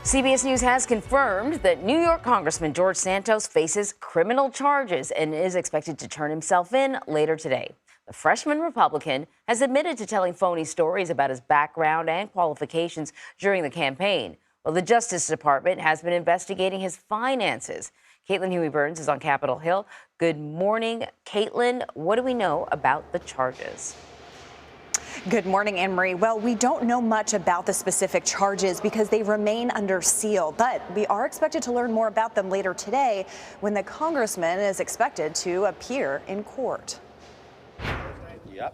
CBS News has confirmed that New York Congressman George Santos faces criminal charges and is expected to turn himself in later today. The freshman Republican has admitted to telling phony stories about his background and qualifications during the campaign. Well, the Justice Department has been investigating his finances. Caitlin Huey-Burns is on Capitol Hill. Good morning, Caitlin. What do we know about the charges? Good morning, Anne-Marie. Well, we don't know much about the specific charges because they remain under seal, but we are expected to learn more about them later today when the congressman is expected to appear in court.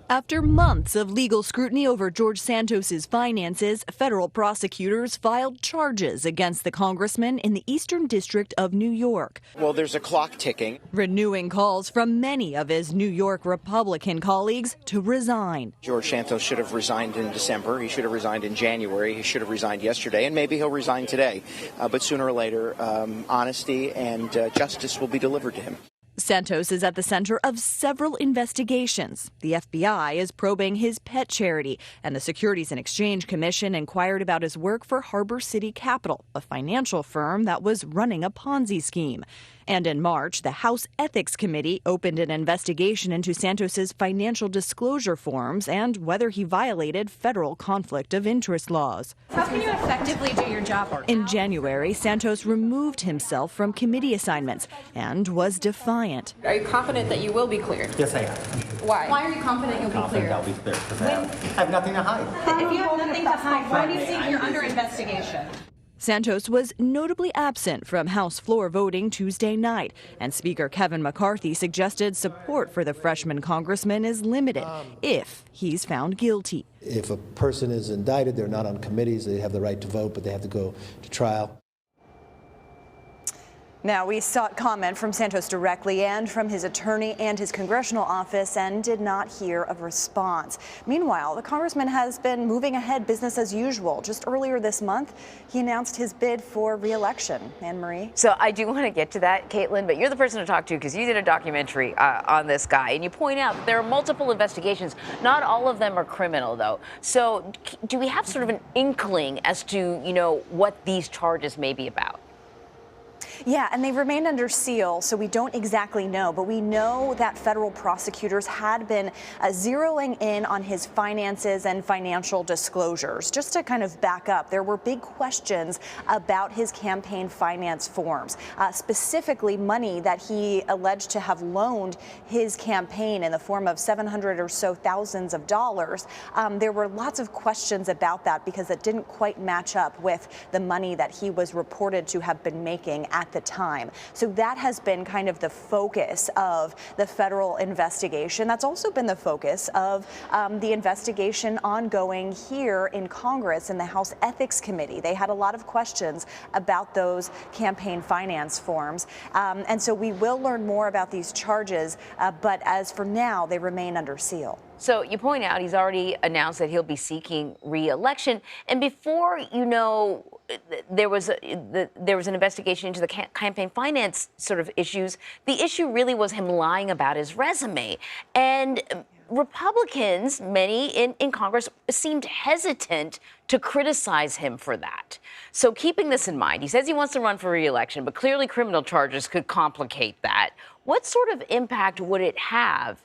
After months of legal scrutiny over George Santos's finances, federal prosecutors filed charges against the congressman in the Eastern District of New York. Well, there's a clock ticking. Renewing calls from many of his New York Republican colleagues to resign. George Santos should have resigned in December. He should have resigned in January. He should have resigned yesterday, and maybe he'll resign today. But sooner or later, honesty and justice will be delivered to him. Santos is at the center of several investigations. The FBI is probing his pet charity, and the Securities and Exchange Commission inquired about his work for Harbor City Capital, a financial firm that was running a Ponzi scheme. And in March, the House Ethics Committee opened an investigation into Santos's financial disclosure forms and whether he violated federal conflict of interest laws. How can you effectively do your job? In January, Santos removed himself from committee assignments and was defiant. Are you confident that you will be cleared? Yes, I am. Why? Why are you confident you'll be cleared? I'll be cleared because I have nothing to hide. If you have nothing to hide, why do you think you're under investigation? Santos was notably absent from House floor voting Tuesday night, and Speaker Kevin McCarthy suggested support for the freshman congressman is limited if he's found guilty. If a person is indicted, they're not on committees, they have the right to vote, but they have to go to trial. Now, we sought comment from Santos directly and from his attorney and his congressional office and did not hear a response. Meanwhile, the congressman has been moving ahead business as usual. Just earlier this month, he announced his bid for re-election. Anne-Marie? So I do want to get to that, Caitlin, but you're the person to talk to because you did a documentary on this guy, and you point out that there are multiple investigations. Not all of them are criminal, though. So do we have sort of an inkling as to, what these charges may be about? Yeah, and they've remained under seal, so we don't exactly know. But we know that federal prosecutors had been zeroing in on his finances and financial disclosures. Just to kind of back up, there were big questions about his campaign finance forms, specifically money that he alleged to have loaned his campaign in the form of $700,000 or so of dollars. There were lots of questions about that because it didn't quite match up with the money that he was reported to have been making at the time. So that has been kind of the focus of the federal investigation. That's also been the focus of the investigation ongoing here in Congress in the House Ethics Committee. They had a lot of questions about those campaign finance forms. And so we will learn more about these charges. But as for now, they remain under seal. So you point out he's already announced that he'll be seeking re-election. And before, there was an investigation into the campaign finance sort of issues. The issue really was him lying about his resume. And Republicans, many in Congress, seemed hesitant to criticize him for that. So keeping this in mind, he says he wants to run for re-election, but clearly criminal charges could complicate that. What sort of impact would it have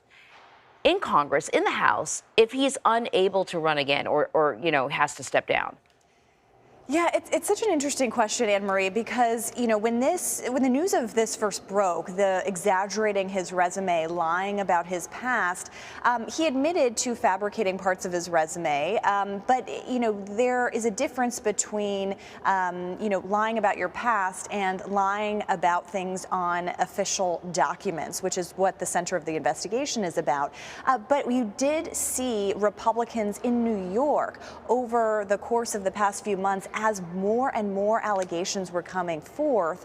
in Congress, in the House, if he's unable to run again or has to step down? Yeah, it's such an interesting question, Anne-Marie, because, when the news of this first broke, the exaggerating his resume, lying about his past, he admitted to fabricating parts of his resume. But, there is a difference between, lying about your past and lying about things on official documents, which is what the center of the investigation is about. But you did see Republicans in New York over the course of the past few months, as more and more allegations were coming forth,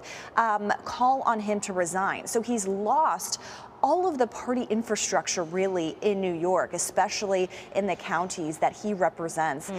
call on him to resign. So he's lost all of the party infrastructure really in New York, especially in the counties that he represents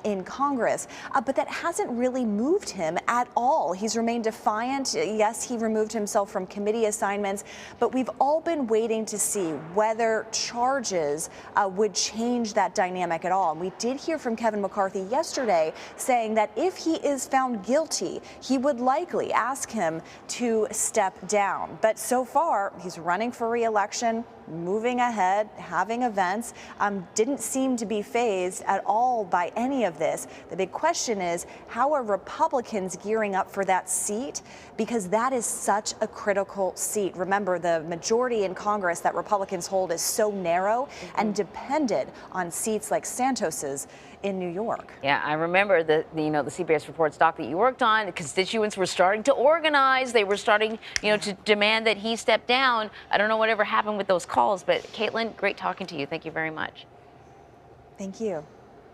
in Congress. But that hasn't really moved him at all. He's remained defiant. Yes, he removed himself from committee assignments, but we've all been waiting to see whether charges would change that dynamic at all. And we did hear from Kevin McCarthy yesterday saying that if he is found guilty, he would likely ask him to step down. But so far, he's running for re-election, moving ahead, having events, didn't seem to be fazed at all by any of this. The big question is, how are Republicans gearing up for that seat? Because that is such a critical seat. Remember, the majority in Congress that Republicans hold is so narrow and dependent on seats like Santos's in New York. Yeah, I remember the CBS Reports doc that you worked on. The constituents were starting to organize. They were starting, to demand that he step down. I don't know whatever happened with those calls, but Caitlin, great talking to you. Thank you very much. Thank you.